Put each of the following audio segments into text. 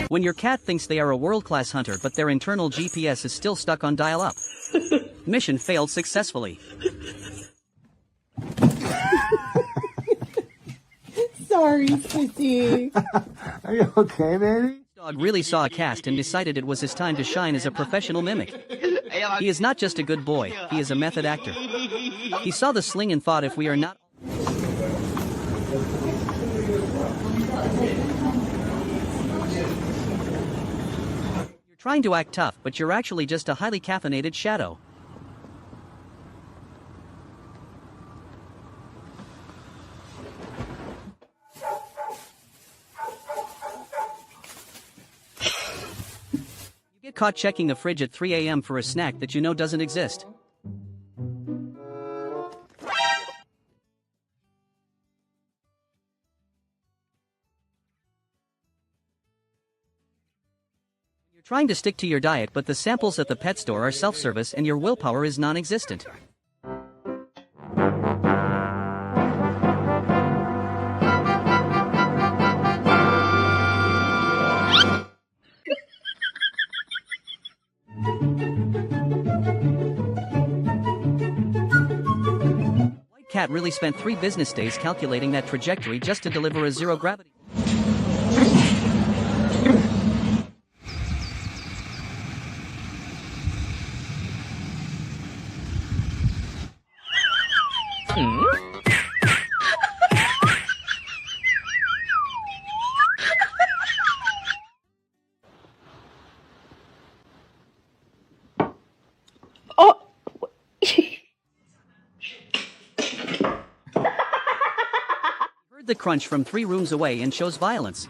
When your cat thinks they are a world-class hunter but their internal GPS is still stuck on dial-up. Mission failed successfully. Sorry, Sissy. Are you okay, baby? Dog really saw a cast and decided it was his time to shine as a professional mimic. He is not just a good boy, he is a method actor. He saw the sling and thought, if we are not... You're trying to act tough, but you're actually just a highly caffeinated shadow. Get caught checking the fridge at 3 a.m. for a snack that you know doesn't exist. You're trying to stick to your diet, but the samples at the pet store are self-service and your willpower is non-existent. Cat really spent 3 business days calculating that trajectory just to deliver a zero gravity. Oh. Heard the crunch from 3 rooms away and shows violence.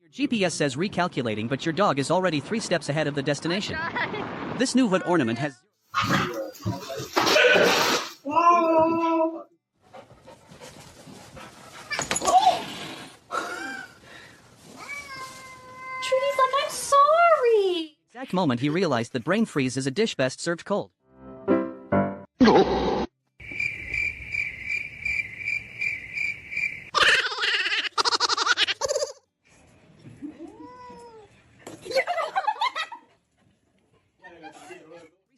Your GPS says recalculating, but your dog is already 3 steps ahead of the destination. This new hood ornament has... Trudy's like, I'm sorry. Exact moment he realized that brain freeze is a dish best served cold.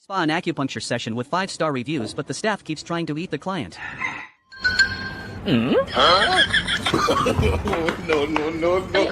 Spa and acupuncture session with 5-star reviews, but the staff keeps trying to eat the client. Huh? No, no, no, no.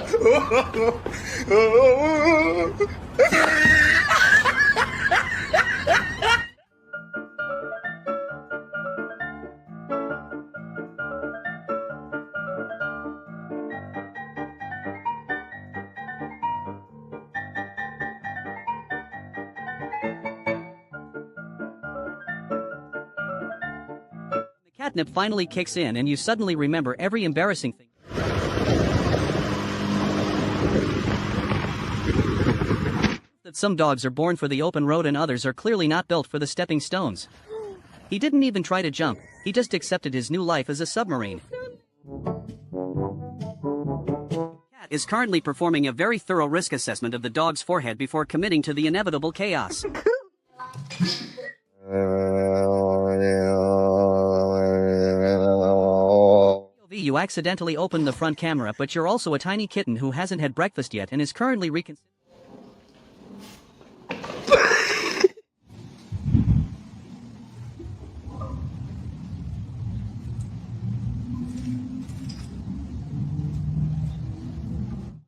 Catnip finally kicks in and you suddenly remember every embarrassing thing. That some dogs are born for the open road and others are clearly not built for the stepping stones. He didn't even try to jump, he just accepted his new life as a submarine. Cat is currently performing a very thorough risk assessment of the dog's forehead before committing to the inevitable chaos. You accidentally opened the front camera, but you're also a tiny kitten who hasn't had breakfast yet and is currently reconsidering.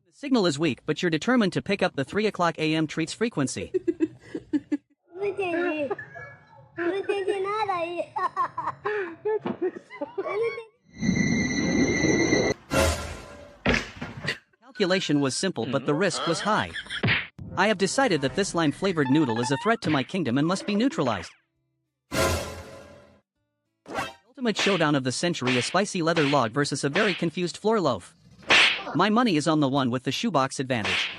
The signal is weak, but you're determined to pick up the 3 o'clock a.m. treats frequency. Calculation was simple, but the risk was high. I have decided that this lime-flavored noodle is a threat to my kingdom and must be neutralized. Ultimate showdown of the century: a spicy leather log versus a very confused floor loaf. My money is on the one with the shoebox advantage.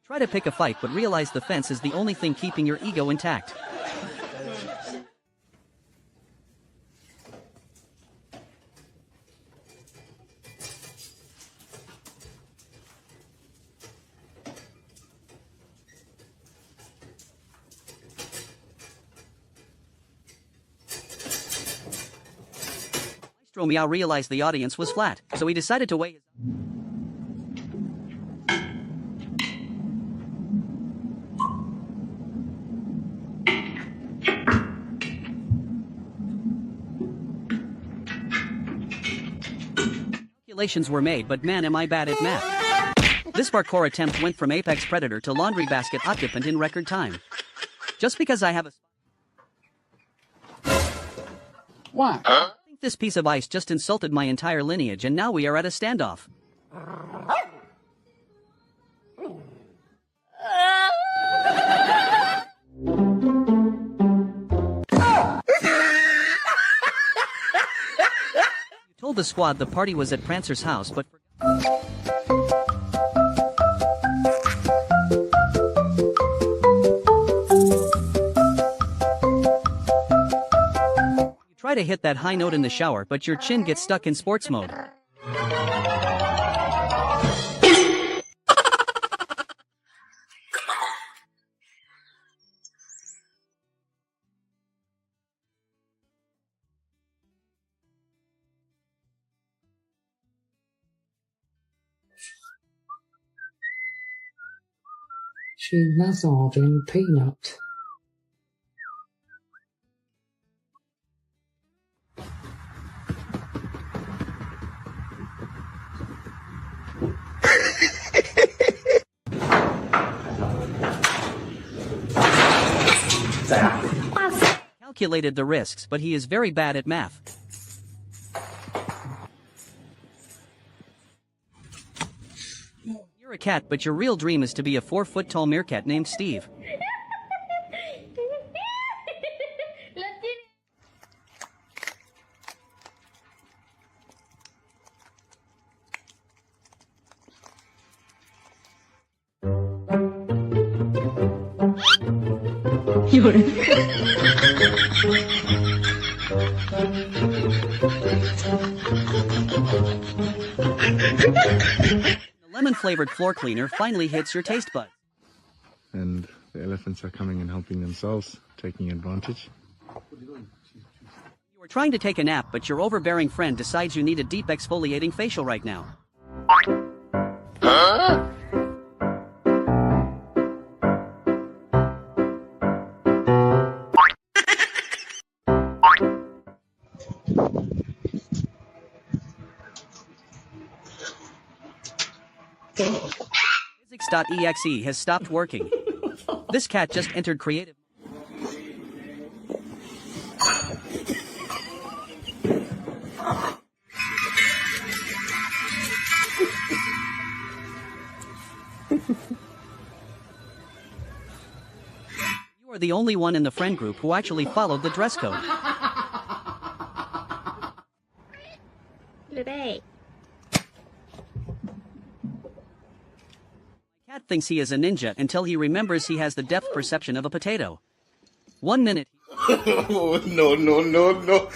Try to pick a fight but realize the fence is the only thing keeping your ego intact. Maestro Meow realized the audience was flat, so he decided to weigh his... Calculations were made, but man am I bad at math. This parkour attempt went from apex predator to laundry basket occupant in record time. Just because I have a... Why? I think this piece of ice just insulted my entire lineage and now we are at a standoff. You told the squad the party was at Prancer's house, but... Try to hit that high note in the shower, but your chin gets stuck in sports mode. She massaging Peanut. Calculated the risks, but he is very bad at math. You're a cat, but your real dream is to be a 4-foot-tall meerkat named Steve. The lemon-flavored floor cleaner finally hits your taste buds. And the elephants are coming and helping themselves, taking advantage. You are trying to take a nap, but your overbearing friend decides you need a deep exfoliating facial right now. Physics.exe has stopped working. This cat just entered creative. You are the only one in the friend group who actually followed the dress code. Cat thinks he is a ninja until he remembers he has the depth perception of a potato. 1 minute. Oh, no, no, no, no.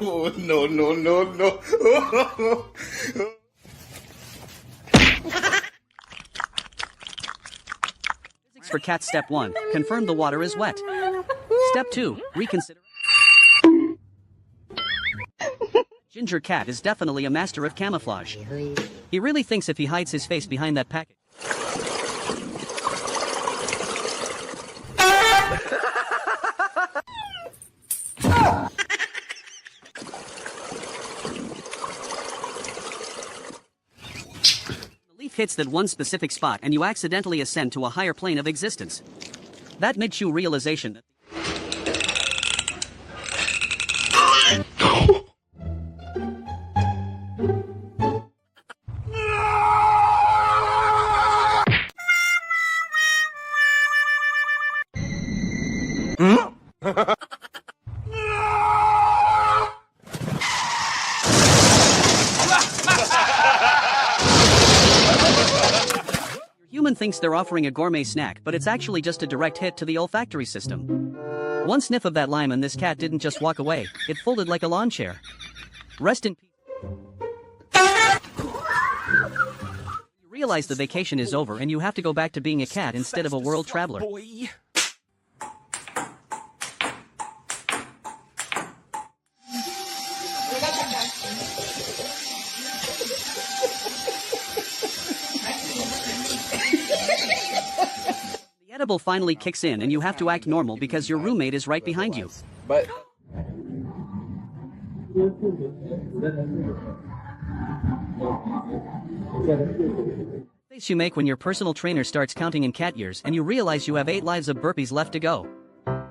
Oh, no, no, no, no. Physics for cat. Step 1. Confirm the water is wet. Step 2. Reconsider. Ginger Cat is definitely a master of camouflage. He really thinks if he hides his face behind that package. The leaf hits that one specific spot and you accidentally ascend to a higher plane of existence. That mid-chew realization that human thinks they're offering a gourmet snack, but it's actually just a direct hit to the olfactory system. One sniff of that lime and this cat didn't just walk away, it folded like a lawn chair. Rest in peace. You realize the vacation is over and you have to go back to being a cat instead of a world traveler. Boy. The edible finally kicks in and you have to act normal because your roommate is right behind you. But Face you make when your personal trainer starts counting in cat years and you realize you have 8 lives of burpees left to go. Morning!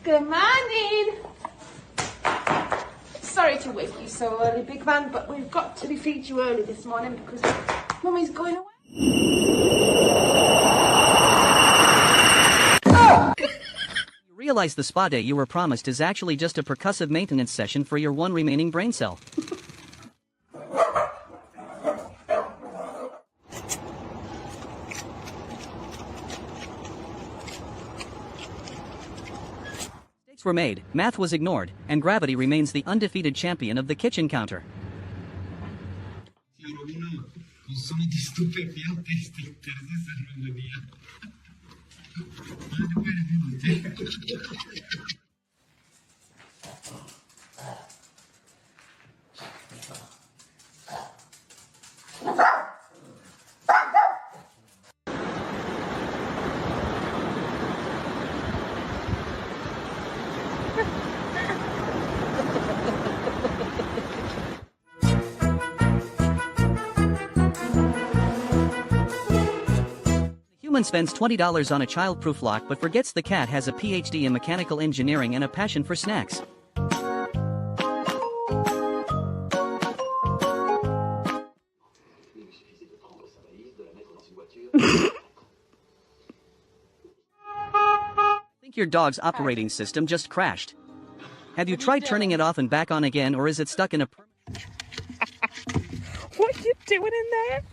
Good morning! Sorry to wake you so early, big man, but we've got to be feed you early this morning because Mummy's going away. You realize the spa day you were promised is actually just a percussive maintenance session for your one remaining brain cell. Mistakes were made, math was ignored, and gravity remains the undefeated champion of the kitchen counter. Consumi di stupefacenti esterni servono via. Human spends $20 on a child-proof lock but forgets the cat has a PhD in mechanical engineering and a passion for snacks. Think your dog's operating system just crashed. Have you tried turning it off and back on again, or is it stuck in a... What are you doing in there?